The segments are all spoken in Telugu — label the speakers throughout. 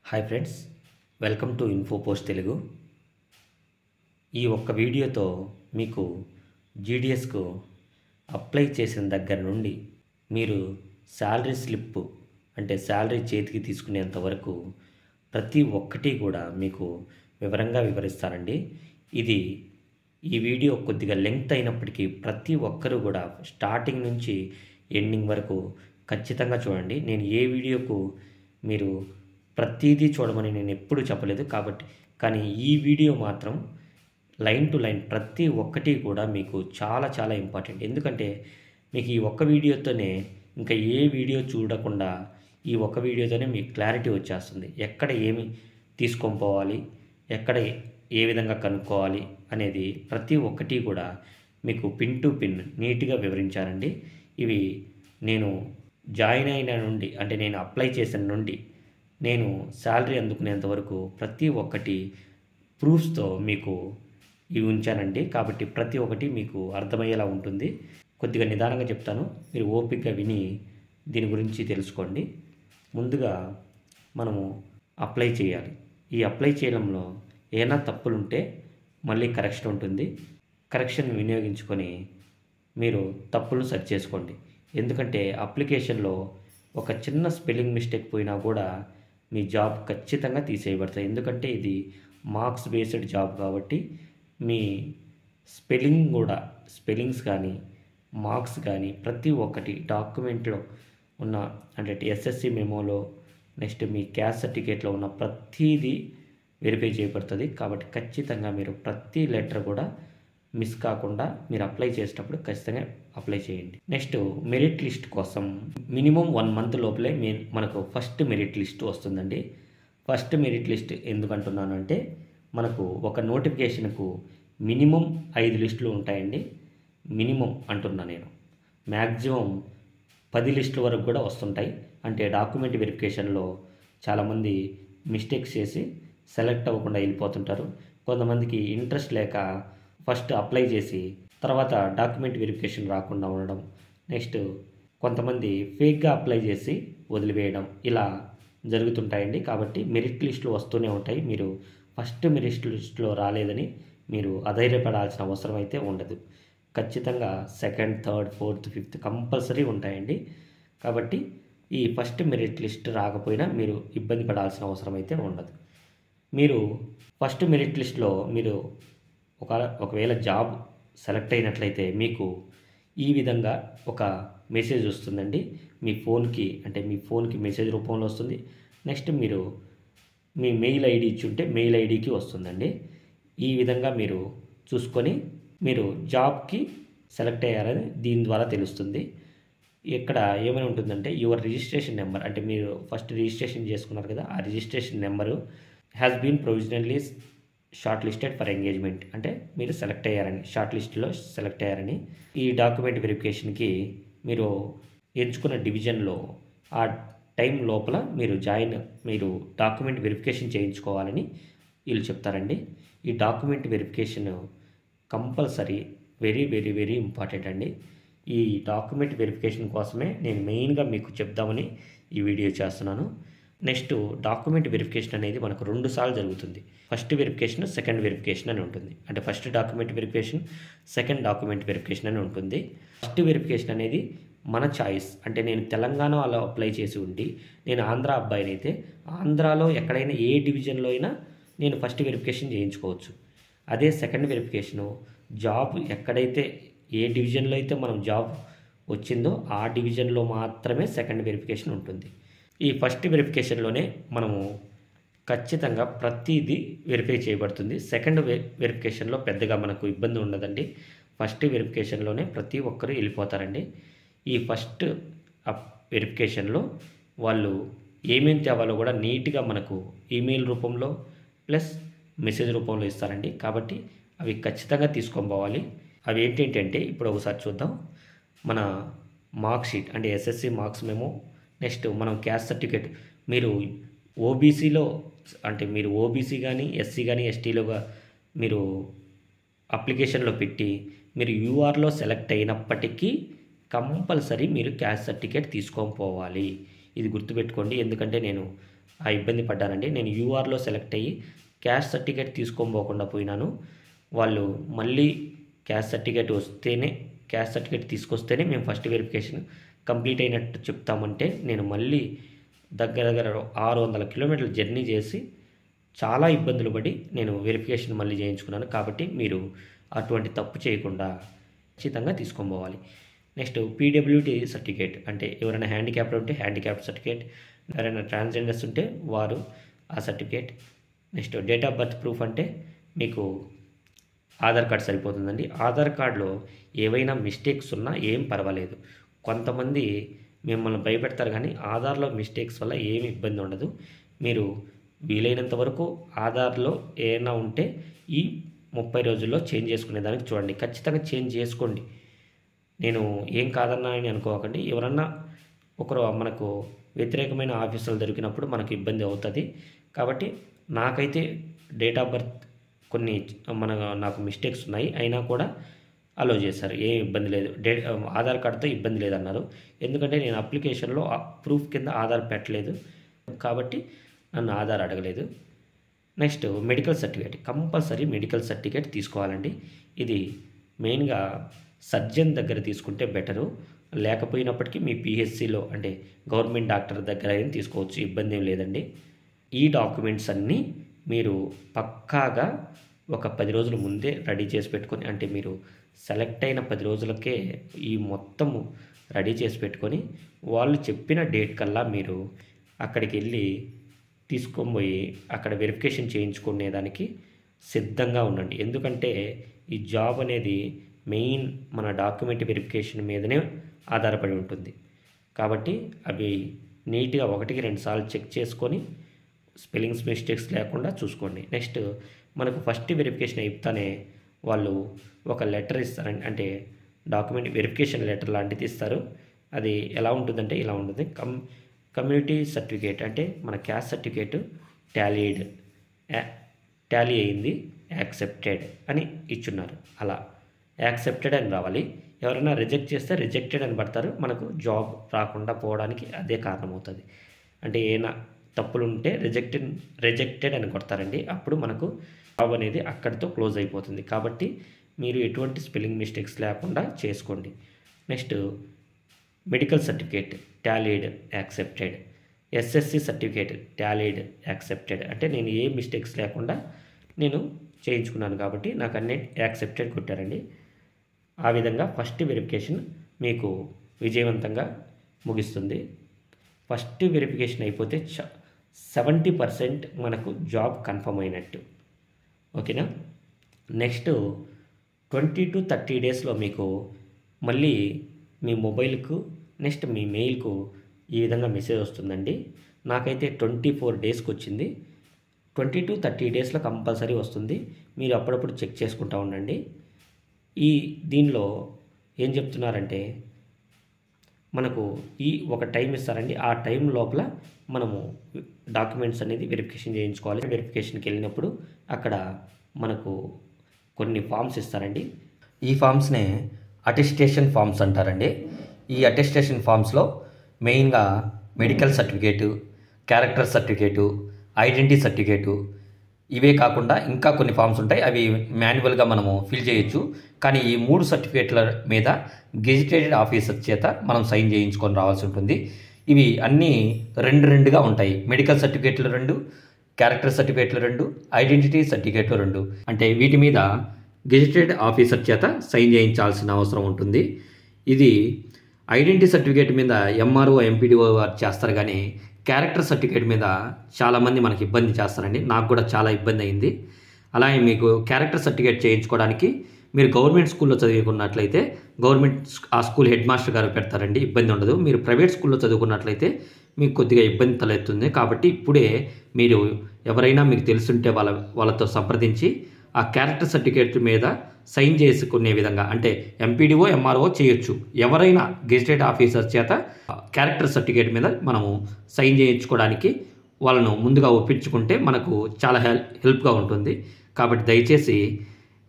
Speaker 1: Hi friends, welcome to Infopost Telugu. ఈ ఒక్క వీడియోతో మీకు జీడిఎస్కు అప్లై చేసిన దగ్గర నుండి మీరు శాలరీ స్లిప్ అంటే శాలరీ చేతికి తీసుకునేంత వరకు ప్రతి ఒక్కటి కూడా మీకు వివరంగా వివరిస్తానండి. ఈ వీడియో కొద్దిగా లెంగ్త్ అయినప్పటికీ ప్రతి ఒక్కరూ కూడా స్టార్టింగ్ నుంచి ఎండింగ్ వరకు ఖచ్చితంగా చూడండి. నేను ఏ వీడియోకు మీరు ప్రతిదీ చూడమని నేను ఎప్పుడూ చెప్పలేదు, కానీ ఈ వీడియో మాత్రం లైన్ టు లైన్ ప్రతి ఒక్కటి కూడా మీకు చాలా చాలా ఇంపార్టెంట్. ఎందుకంటే మీకు ఈ ఒక్క వీడియోతోనే ఇంకా ఏ వీడియో చూడకుండా ఈ ఒక్క వీడియోతోనే మీకు క్లారిటీ వచ్చేస్తుంది. ఎక్కడ ఏమి తీసుకొని పోవాలి, ఎక్కడ ఏ విధంగా కనుక్కోవాలి అనేది ప్రతి ఒక్కటి కూడా మీకు పిన్ టు పిన్ నీట్గా వివరించానండి. ఇవి నేను జాయిన్ అయిన నుండి అంటే నేను అప్లై చేసిన నుండి నేను శాలరీ అందుకునేంత వరకు ప్రతి ఒక్కటి ప్రూఫ్స్తో మీకు ఇవి ఉంచానండి. కాబట్టి ప్రతి ఒక్కటి మీకు అర్థమయ్యేలా ఉంటుంది. కొద్దిగా నిదానంగా చెప్తాను, మీరు ఓపికగా విని దీని గురించి తెలుసుకోండి. ముందుగా మనము అప్లై చేయాలి. ఈ అప్లై చేయడంలో ఏమైనా తప్పులుంటే మళ్ళీ కరెక్షన్ ఉంటుంది. కరెక్షన్ వినియోగించుకొని మీరు తప్పులు సరి చేసుకోండి. ఎందుకంటే అప్లికేషన్లో ఒక చిన్న స్పెల్లింగ్ మిస్టేక్ పోయినా కూడా మీ జాబ్ ఖచ్చితంగా తీసేయబడతాయి. ఎందుకంటే ఇది మార్క్స్ బేస్డ్ జాబ్ కాబట్టి మీ స్పెల్లింగ్స్ కానీ మార్క్స్ కానీ ప్రతి ఒక్కటి డాక్యుమెంట్లో ఉన్న అంటే ఎస్ఎస్సి మెమోలో నెక్స్ట్ మీ క్యాస్ట్ సర్టిఫికేట్లో ఉన్న ప్రతిదీ వెరిఫై చేయబడుతుంది. కాబట్టి ఖచ్చితంగా మీరు ప్రతి లెటర్ కూడా మిస్ కాకుండా మీరు అప్లై చేసేటప్పుడు ఖచ్చితంగా అప్లై చేయండి. నెక్స్ట్ మెరిట్ లిస్ట్ కోసం మినిమం 1 మంత్ లోపలే మనకు ఫస్ట్ మెరిట్ లిస్ట్ వస్తుందండి. ఫస్ట్ మెరిట్ లిస్ట్ ఎందుకు అంటున్నానంటే మనకు ఒక నోటిఫికేషన్కు మినిమం 5 లిస్టులు ఉంటాయండి. మినిమం అంటున్నా నేను, మ్యాక్సిమం 10 లిస్టుల వరకు కూడా వస్తుంటాయి. అంటే డాక్యుమెంట్ వెరిఫికేషన్లో చాలామంది మిస్టేక్స్ చేసి సెలెక్ట్ అవ్వకుండా వెళ్ళిపోతుంటారు. కొంతమందికి ఇంట్రెస్ట్ లేక ఫస్ట్ అప్లై చేసి తర్వాత డాక్యుమెంట్ వెరిఫికేషన్ రాకుండా ఉండడం, నెక్స్ట్ కొంతమంది ఫేక్గా అప్లై చేసి వదిలివేయడం, ఇలా జరుగుతుంటాయండి. కాబట్టి మెరిట్ లిస్టులు వస్తూనే ఉంటాయి. మీరు ఫస్ట్ మెరిట్ లిస్టులో రాలేదని మీరు అధైర్యపడాల్సిన అవసరం అయితే ఉండదు. ఖచ్చితంగా second, third, fourth, fifth compulsory ఉంటాయండి. కాబట్టి ఈ ఫస్ట్ మెరిట్ లిస్ట్ రాకపోయినా మీరు ఇబ్బంది పడాల్సిన అవసరం అయితే ఉండదు. మీరు ఫస్ట్ మెరిట్ లిస్ట్లో మీరు ఒకవేళ జాబ్ సెలెక్ట్ అయినట్లయితే మీకు ఈ విధంగా ఒక మెసేజ్ వస్తుందండి. మీ ఫోన్కి మెసేజ్ రూపంలో వస్తుంది. నెక్స్ట్ మీరు మీ మెయిల్ ఐడి ఇచ్చి ఉంటే మెయిల్ ఐడికి వస్తుందండి. ఈ విధంగా మీరు చూసుకొని మీరు జాబ్కి సెలెక్ట్ అయ్యారని దీని ద్వారా తెలుస్తుంది. ఇక్కడ ఏమైనా ఉంటుందంటే యువర్ రిజిస్ట్రేషన్ నెంబర్, అంటే మీరు ఫస్ట్ రిజిస్ట్రేషన్ చేసుకున్నారు కదా, ఆ registration number has been provisionally shortlisted for engagement, అంటే మీరు సెలెక్ట్ అయ్యారని, షార్ట్ లిస్ట్లో సెలెక్ట్ అయ్యారని. ఈ డాక్యుమెంట్ వెరిఫికేషన్కి మీరు ఎంచుకున్న డివిజన్లో ఆ టైం లోపల మీరు డాక్యుమెంట్ వెరిఫికేషన్ చేయించుకోవాలని వీళ్ళు చెప్తారండి. ఈ document verification compulsory very very very important అండి. ఈ డాక్యుమెంట్ వెరిఫికేషన్ కోసమే నేను మెయిన్గా మీకు చెప్దామని ఈ వీడియో చేస్తున్నాను. నెక్స్ట్ డాక్యుమెంట్ వెరిఫికేషన్ అనేది మనకు 2 సార్లు జరుగుతుంది. ఫస్ట్ వెరిఫికేషన్, సెకండ్ వెరిఫికేషన్ అని ఉంటుంది. అంటే first document verification, second document verification అని ఉంటుంది. ఫస్ట్ వెరిఫికేషన్ అనేది మన చాయిస్. అంటే నేను తెలంగాణలో అప్లై చేసి ఉండి నేను ఆంధ్ర అబ్బాయిని అయితే ఆంధ్రాలో ఎక్కడైనా ఏ డివిజన్లో అయినా నేను ఫస్ట్ వెరిఫికేషన్ చేయించుకోవచ్చు. అదే సెకండ్ వెరిఫికేషను జాబ్ ఎక్కడైతే ఏ డివిజన్లో అయితే మనం జాబ్ వచ్చిందో ఆ డివిజన్లో మాత్రమే సెకండ్ వెరిఫికేషన్ ఉంటుంది. ఈ ఫస్ట్ వెరిఫికేషన్లోనే మనము ఖచ్చితంగా ప్రతిదీ వెరిఫై చేయబడుతుంది. సెకండ్ వెరిఫికేషన్లో పెద్దగా మనకు ఇబ్బంది ఉండదండి. ఫస్ట్ వెరిఫికేషన్లోనే ప్రతి ఒక్కరూ వెళ్ళిపోతారండి. ఈ ఫస్ట్ వెరిఫికేషన్లో వాళ్ళు ఏమేమి తేవాలో కూడా నీట్గా మనకు ఈమెయిల్ రూపంలో ప్లస్ మెసేజ్ రూపంలో ఇస్తారండి. కాబట్టి అవి ఖచ్చితంగా తీసుకొని పోవాలి. అవి ఏంటంటే ఇప్పుడు ఒకసారి చూద్దాం. మన మార్క్ షీట్ అంటే ఎస్ఎస్సి మార్క్స్ మెమో, నెక్స్ట్ మనం క్యాస్ట్ సర్టిఫికేట్, మీరు ఓబీసీలో అంటే మీరు ఓబీసీ కానీ ఎస్సీ కానీ ఎస్టీలోగా మీరు అప్లికేషన్లో పెట్టి మీరు యూఆర్లో సెలెక్ట్ అయినప్పటికీ కంపల్సరీ మీరు క్యాస్ట్ సర్టిఫికేట్ తీసుకొని పోవాలి. ఇది గుర్తుపెట్టుకోండి. ఎందుకంటే నేను ఆ ఇబ్బంది పడ్డానండి. నేను యూఆర్లో సెలెక్ట్ అయ్యి క్యాస్ట్ సర్టిఫికేట్ తీసుకోబోకుండా పోయినాను. వాళ్ళు మళ్ళీ క్యాస్ట్ సర్టిఫికేట్ తీసుకొస్తేనే మేము ఫస్ట్ వెరిఫికేషన్ కంప్లీట్ అయినట్టు చెప్తామంటే నేను మళ్ళీ దగ్గర 600 కిలోమీటర్లు జర్నీ చేసి చాలా ఇబ్బందులు పడి నేను వెరిఫికేషన్ మళ్ళీ చేయించుకున్నాను. కాబట్టి మీరు అటువంటి తప్పు చేయకుండా ఖచ్చితంగా తీసుకొని పోవాలి. నెక్స్ట్ పీడబ్ల్యూటీ సర్టిఫికేట్, అంటే ఎవరైనా హ్యాండిక్యాప్డ్ ఉంటే హ్యాండిక్యాప్డ్ సర్టిఫికేట్, ఎవరైనా ట్రాన్స్జెండర్స్ ఉంటే వారు ఆ certificate. Next date of birth proof అంటే మీకు ఆధార్ కార్డ్ సరిపోతుందండి. ఆధార్ కార్డులో ఏవైనా మిస్టేక్స్ ఉన్నా ఏం పర్వాలేదు. కొంతమంది మిమ్మల్ని భయపెడతారు, కానీ ఆధార్లో మిస్టేక్స్ వల్ల ఏమి ఇబ్బంది ఉండదు. మీరు వీలైనంత వరకు ఆధార్లో ఏమైనా ఉంటే ఈ 30 రోజుల్లో చేంజ్ చేసుకునేదానికి చూడండి. ఖచ్చితంగా చేంజ్ చేసుకోండి. నేను ఏం కాదన్నా అని అనుకోకండి. ఎవరన్నా ఒకరు మనకు వ్యతిరేకమైన ఆఫీసర్లు దొరికినప్పుడు మనకు ఇబ్బంది అవుతుంది. కాబట్టి నాకైతే డేట్ ఆఫ్ బర్త్ కొన్ని నాకు మిస్టేక్స్ ఉన్నాయి, అయినా కూడా అలో చేశారు, ఏం ఇబ్బంది లేదు. ఆధార్ కార్డుతో ఇబ్బంది లేదన్నారు. ఎందుకంటే నేను అప్లికేషన్లో ప్రూఫ్ కింద ఆధార్ పెట్టలేదు కాబట్టి నన్ను ఆధార్ అడగలేదు. Next medical certificate, compulsory medical certificate తీసుకోవాలండి. ఇది మెయిన్గా సర్జన్ దగ్గర తీసుకుంటే బెటరు. లేకపోయినప్పటికీ మీ పిహెచ్సిలో అంటే గవర్నమెంట్ డాక్టర్ దగ్గర అయినా తీసుకోవచ్చు, ఇబ్బంది ఏం లేదండి. ఈ డాక్యుమెంట్స్ అన్నీ మీరు పక్కాగా ఒక 10 రోజుల ముందే రెడీ చేసి పెట్టుకొని, అంటే మీరు సెలెక్ట్ అయిన 10 రోజులకే ఈ మొత్తము రెడీ చేసి పెట్టుకొని వాళ్ళు చెప్పిన డేట్ కల్లా మీరు అక్కడికి వెళ్ళి తీసుకొని పోయి అక్కడ వెరిఫికేషన్ చేయించుకునేదానికి సిద్ధంగా ఉండండి. ఎందుకంటే ఈ జాబ్ అనేది మెయిన్ మన డాక్యుమెంట్ వెరిఫికేషన్ మీదనే ఆధారపడి ఉంటుంది. కాబట్టి అవి నీట్గా 1-2 సార్లు చెక్ చేసుకొని స్పెల్లింగ్స్ మిస్టేక్స్ లేకుండా చూసుకోండి. నెక్స్ట్ మనకు ఫస్ట్ వెరిఫికేషన్ అయిపోతానే వాళ్ళు ఒక లెటర్ ఇస్తారండి, అంటే డాక్యుమెంట్ వెరిఫికేషన్ లెటర్ లాంటిది ఇస్తారు. అది ఎలా ఉంటుందంటే ఇలా ఉంటుంది. కమ్యూనిటీ సర్టిఫికేట్ అంటే మన క్యాస్ట్ సర్టిఫికేట్ టాలీ అయింది, యాక్సెప్టెడ్ అని ఇచ్చున్నారు. అలా యాక్సెప్టెడ్ అని రావాలి. ఎవరైనా రిజెక్ట్ చేస్తే రిజెక్టెడ్ అని పడతారు. మనకు జాబ్ రాకుండా పోవడానికి అదే కారణమవుతుంది. అంటే ఏమైనా తప్పులు ఉంటే రిజెక్టెడ్ అని కొడతారండి. అప్పుడు మనకు జాబ్ అనేది అక్కడితో క్లోజ్ అయిపోతుంది. కాబట్టి మీరు ఎటువంటి స్పెల్లింగ్ మిస్టేక్స్ లేకుండా చేసుకోండి. Next medical certificate tallied, accepted. SSC certificate tallied, accepted. అంటే నేను ఏ మిస్టేక్స్ లేకుండా నేను చేయించుకున్నాను కాబట్టి నాకు అన్నీ యాక్సెప్టెడ్ కొట్టారండి. ఆ విధంగా ఫస్ట్ వెరిఫికేషన్ మీకు విజయవంతంగా ముగిస్తుంది. ఫస్ట్ వెరిఫికేషన్ అయిపోతే 70% మనకు జాబ్ కన్ఫర్మ్ అయినట్టు. ఓకేనా. నెక్స్ట్ 20 to 30 డేస్లో మీకు మళ్ళీ మీ మొబైల్కు నెక్స్ట్ మీ మెయిల్కు ఈ విధంగా మెసేజ్ వస్తుందండి. నాకైతే 24 డేస్కి వచ్చింది. 20 to 30 డేస్లో కంపల్సరీ వస్తుంది. మీరు అప్పుడప్పుడు చెక్ చేసుకుంటూ ఉండండి. దీనిలో ఏం చెప్తున్నారంటే మనకు ఒక టైం ఇస్తారండి. ఆ టైం లోపల మనము డాక్యుమెంట్స్ అనేది వెరిఫికేషన్ చేయించుకోవాలి. వెరిఫికేషన్కి వెళ్ళినప్పుడు అక్కడ మనకు కొన్ని ఫామ్స్ ఇస్తారండి. ఈ ఫామ్స్నే అటెస్టేషన్ ఫామ్స్ అంటారండి. ఈ అటెస్టేషన్ ఫామ్స్లో మెయిన్గా medical certificate, character certificate, identity certificate, ఇవే కాకుండా ఇంకా కొన్ని ఫామ్స్ ఉంటాయి. అవి మాన్యువల్గా మనము ఫిల్ చేయొచ్చు. కానీ ఈ 3 సర్టిఫికేట్ల మీద గెజిటెడ్ ఆఫీసర్ చేత మనం సైన్ చేయించుకొని రావాల్సి ఉంటుంది. ఇవి అన్నీ 2 ఉంటాయి. మెడికల్ సర్టిఫికేట్లు 2, క్యారెక్టర్ సర్టిఫికేట్లు 2, ఐడెంటిటీ సర్టిఫికేట్లు 2. అంటే వీటి మీద గెజిటెడ్ ఆఫీసర్ చేత సైన్ చేయించాల్సిన అవసరం ఉంటుంది. ఇది ఐడెంటిటీ సర్టిఫికేట్ మీద ఎంఆర్ఓ, ఎంపీడీఓ వారు చేస్తారు, కానీ క్యారెక్టర్ సర్టిఫికేట్ మీద చాలామంది మనకి ఇబ్బంది చేస్తారండి. నాకు కూడా చాలా ఇబ్బంది అయింది. అలాగే మీకు క్యారెక్టర్ సర్టిఫికేట్ చేయించుకోవడానికి మీరు గవర్నమెంట్ స్కూల్లో చదువుకున్నట్లయితే ఆ స్కూల్ హెడ్ మాస్టర్ గారు పెడతారండి, ఇబ్బంది ఉండదు. మీరు ప్రైవేట్ స్కూల్లో చదువుకున్నట్లయితే మీకు కొద్దిగా ఇబ్బంది తలెత్తుంది. కాబట్టి ఇప్పుడే మీరు ఎవరైనా మీకు తెలుసుంటే వాళ్ళతో సంప్రదించి ఆ క్యారెక్టర్ సర్టిఫికేట్ మీద సైన్ చేసుకునే విధంగా, అంటే ఎంపీడీఓ, ఎంఆర్ఓ చేయొచ్చు. ఎవరైనా గెజిటెడ్ ఆఫీసర్ చేత క్యారెక్టర్ సర్టిఫికేట్ మీద మనము సైన్ చేయించుకోవడానికి వాళ్ళను ముందుగా ఒప్పించుకుంటే మనకు చాలా హెల్ప్గా ఉంటుంది. కాబట్టి దయచేసి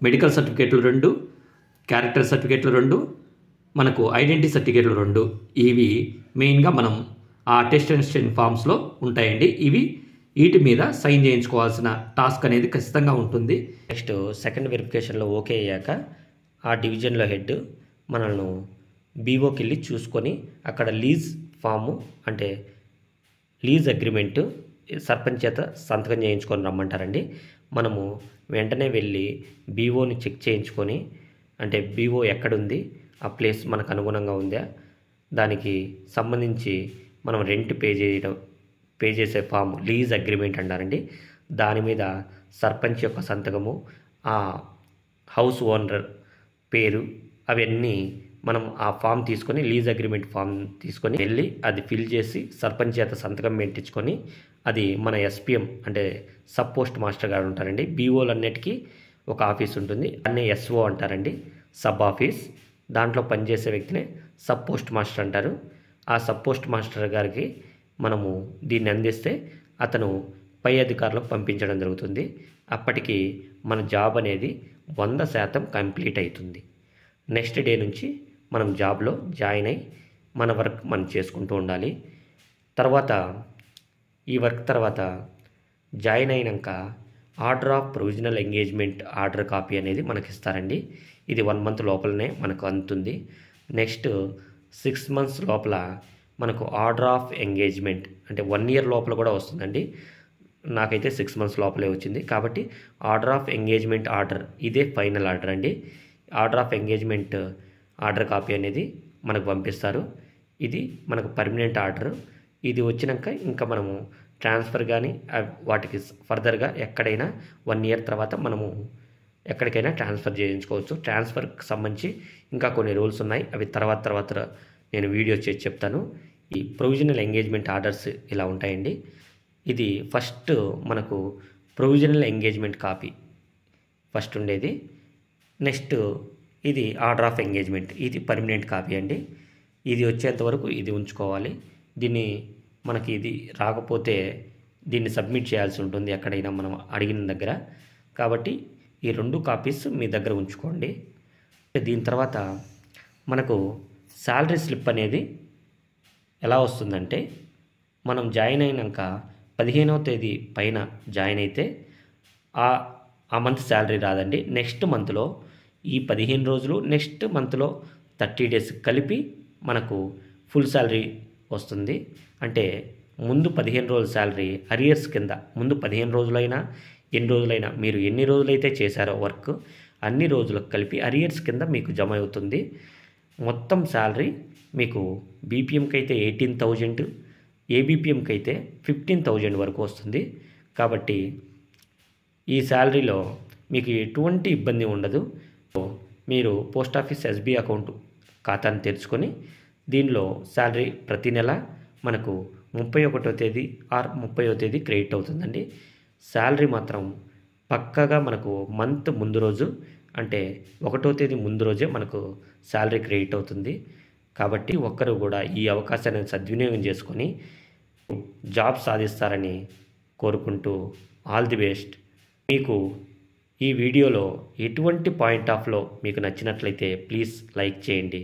Speaker 1: మెడికల్ సర్టిఫికేట్లు 2, క్యారెక్టర్ సర్టిఫికేట్లు 2, మనకు ఐడెంటిటీ సర్టిఫికేట్లు 2, ఇవి మెయిన్గా మనం ఆ అటెస్టేషన్ ఫామ్స్లో ఉంటాయండి. వీటి మీద సైన్ చేయించుకోవాల్సిన టాస్క్ అనేది ఖచ్చితంగా ఉంటుంది. నెక్స్ట్ సెకండ్ వెరిఫికేషన్లో ఓకే అయ్యాక ఆ డివిజన్లో హెడ్ మనల్ని బీఓకి వెళ్ళి చూసుకొని అక్కడ లీజ్ ఫాము అంటే లీజ్ అగ్రిమెంటు సర్పంచ్ చేత సంతకం చేయించుకొని రమ్మంటారండి. మనము వెంటనే వెళ్ళి బీఓని చెక్ చేయించుకొని అంటే బీఓ ఎక్కడుంది, ఆ ప్లేస్ మనకు అనుగుణంగా ఉందా, దానికి సంబంధించి మనం రెంట్ పే చేసే ఫామ్ లీజ్ అగ్రిమెంట్ అంటారండి. దాని మీద సర్పంచ్ యొక్క సంతకము, ఆ హౌస్ ఓనర్ పేరు అవన్నీ మనం ఆ ఫామ్ తీసుకొని లీజ్ అగ్రిమెంట్ ఫామ్ తీసుకొని వెళ్ళి అది ఫిల్ చేసి సర్పంచ్ చేత సంతకం పెట్టించుకొని అది మన ఎస్పీఎం అంటే సబ్ పోస్ట్ మాస్టర్ గారు ఉంటారండి. బీఓలన్నిటికీ ఒక ఆఫీస్ ఉంటుంది, అన్నీ ఎస్ఓ అంటారండి, సబ్ ఆఫీస్. దాంట్లో పనిచేసే వ్యక్తినే సబ్ పోస్ట్ మాస్టర్ అంటారు. ఆ సబ్ పోస్ట్ మాస్టర్ గారికి మనము దీన్ని అందిస్తే అతను పై అధికారులకు పంపించడం జరుగుతుంది. అప్పటికి మన జాబ్ అనేది 100% కంప్లీట్ అవుతుంది. నెక్స్ట్ డే నుంచి మనం జాబ్లో జాయిన్ అయ్యి మన వర్క్ మనం చేసుకుంటూ ఉండాలి. తర్వాత ఈ వర్క్ తర్వాత జాయిన్ అయినాక order of provisional engagement order copy అనేది మనకి ఇస్తారండి. ఇది 1 మంత్ లోపలనే మనకు అందుతుంది. నెక్స్ట్ 6 మంత్స్ లోపల మనకు ఆర్డర్ ఆఫ్ ఎంగేజ్మెంట్ అంటే 1 ఇయర్ లోపల కూడా వస్తుందండి. నాకైతే 6 మంత్స్ లోపలే వచ్చింది. కాబట్టి ఆర్డర్ ఆఫ్ ఎంగేజ్మెంట్ ఆర్డర్ ఇదే ఫైనల్ ఆర్డర్ అండి. Order of engagement order copy అనేది మనకు పంపిస్తారు. ఇది మనకు పర్మనెంట్ ఆర్డర్. ఇది వచ్చినాక ఇంకా మనము ట్రాన్స్ఫర్ కానీ వాటికి ఫర్దర్గా ఎక్కడైనా 1 ఇయర్ తర్వాత మనము ఎక్కడికైనా ట్రాన్స్ఫర్ చేయించుకోవచ్చు. ట్రాన్స్ఫర్కి సంబంధించి ఇంకా కొన్ని రూల్స్ ఉన్నాయి, అవి తర్వాత నేను వీడియో చేసి చెప్తాను. ఈ ప్రొవిజనల్ ఎంగేజ్మెంట్ ఆర్డర్స్ ఇలా ఉంటాయండి. ఇది ఫస్ట్ మనకు ప్రొవిజనల్ ఎంగేజ్మెంట్ కాపీ ఫస్ట్ ఉండేది. నెక్స్ట్ ఇది ఆర్డర్ ఆఫ్ ఎంగేజ్మెంట్, ఇది పర్మనెంట్ కాపీ అండి. ఇది వచ్చేంత వరకు ఇది ఉంచుకోవాలి. దీన్ని మనకి ఇది రాకపోతే దీన్ని సబ్మిట్ చేయాల్సి ఉంటుంది ఎక్కడైనా మనం అడిగిన దగ్గర. కాబట్టి ఈ 2 కాపీస్ మీ దగ్గర ఉంచుకోండి. దీని తర్వాత మనకు శాలరీ స్లిప్ అనేది ఎలా వస్తుందంటే మనం జాయిన్ అయినాక 15వ తేదీ పైన జాయిన్ అయితే ఆ మంత్ శాలరీ రాదండి. నెక్స్ట్ మంత్లో ఈ 15 రోజులు నెక్స్ట్ మంత్లో 30 డేస్ కలిపి మనకు ఫుల్ శాలరీ వస్తుంది. అంటే ముందు 15 రోజుల శాలరీ అరియర్స్ కింద ముందు 15 రోజులైనా ఎన్ని రోజులైనా మీరు ఎన్ని రోజులైతే చేశారో వర్క్ అన్ని రోజులకు కలిపి అరియర్స్ కింద మీకు జమ అవుతుంది. మొత్తం శాలరీ మీకు బీపీఎంకి అయితే 18,000, ఏబీపీఎంకి అయితే 15,000 వరకు వస్తుంది. కాబట్టి ఈ శాలరీలో మీకు ఎటువంటి ఇబ్బంది ఉండదు. మీరు పోస్ట్ ఆఫీస్ ఎస్బీ అకౌంట్ ఖాతాను తెరుచుకొని దీనిలో శాలరీ ప్రతి నెల మనకు 31వ తేదీ ఆర్ 30వ తేదీ క్రెడిట్ అవుతుందండి. శాలరీ మాత్రం పక్కాగా మనకు మంత్ ముందు రోజు అంటే 1వ తేదీ ముందు రోజే మనకు శాలరీ క్రెడిట్ అవుతుంది. కాబట్టి ఒక్కరు కూడా ఈ అవకాశాన్ని సద్వినియోగం చేసుకొని జాబ్ సాధిస్తారని కోరుకుంటూ ఆల్ ది బెస్ట్. మీకు ఈ వీడియోలో ఎటువంటి పాయింట్ ఆఫ్లో మీకు నచ్చినట్లయితే ప్లీజ్ లైక్ చేయండి.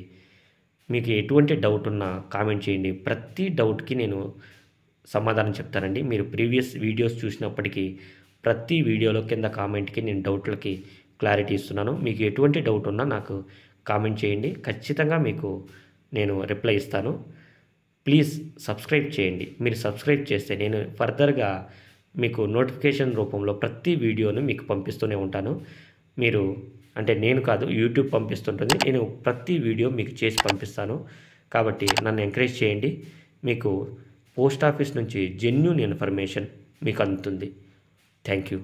Speaker 1: మీకు ఎటువంటి డౌట్ ఉన్నా కామెంట్ చేయండి. ప్రతి డౌట్కి నేను సమాధానం చెప్తానండి. మీరు ప్రీవియస్ వీడియోస్ చూసినప్పటికీ ప్రతి వీడియోలో కింద కామెంట్కి నేను డౌట్లకి క్లారిటీ ఇస్తున్నాను. మీకు ఎటువంటి డౌట్ ఉన్నా నాకు కామెంట్ చేయండి, ఖచ్చితంగా మీకు నేను రిప్లై ఇస్తాను. ప్లీజ్ సబ్స్క్రైబ్ చేయండి. మీరు సబ్స్క్రైబ్ చేస్తే నేను ఫర్దర్గా మీకు నోటిఫికేషన్ రూపంలో ప్రతి వీడియోను మీకు పంపిస్తూనే ఉంటాను. మీరు అంటే నేను కాదు, యూట్యూబ్ పంపిస్తుంటుంది. నేను ప్రతి వీడియో మీకు చేసి పంపిస్తాను. కాబట్టి నన్ను ఎంకరేజ్ చేయండి. మీకు పోస్ట్ ఆఫీస్ నుంచి జెన్యూన్ ఇన్ఫర్మేషన్ మీకు అందుతుంది. Thank you.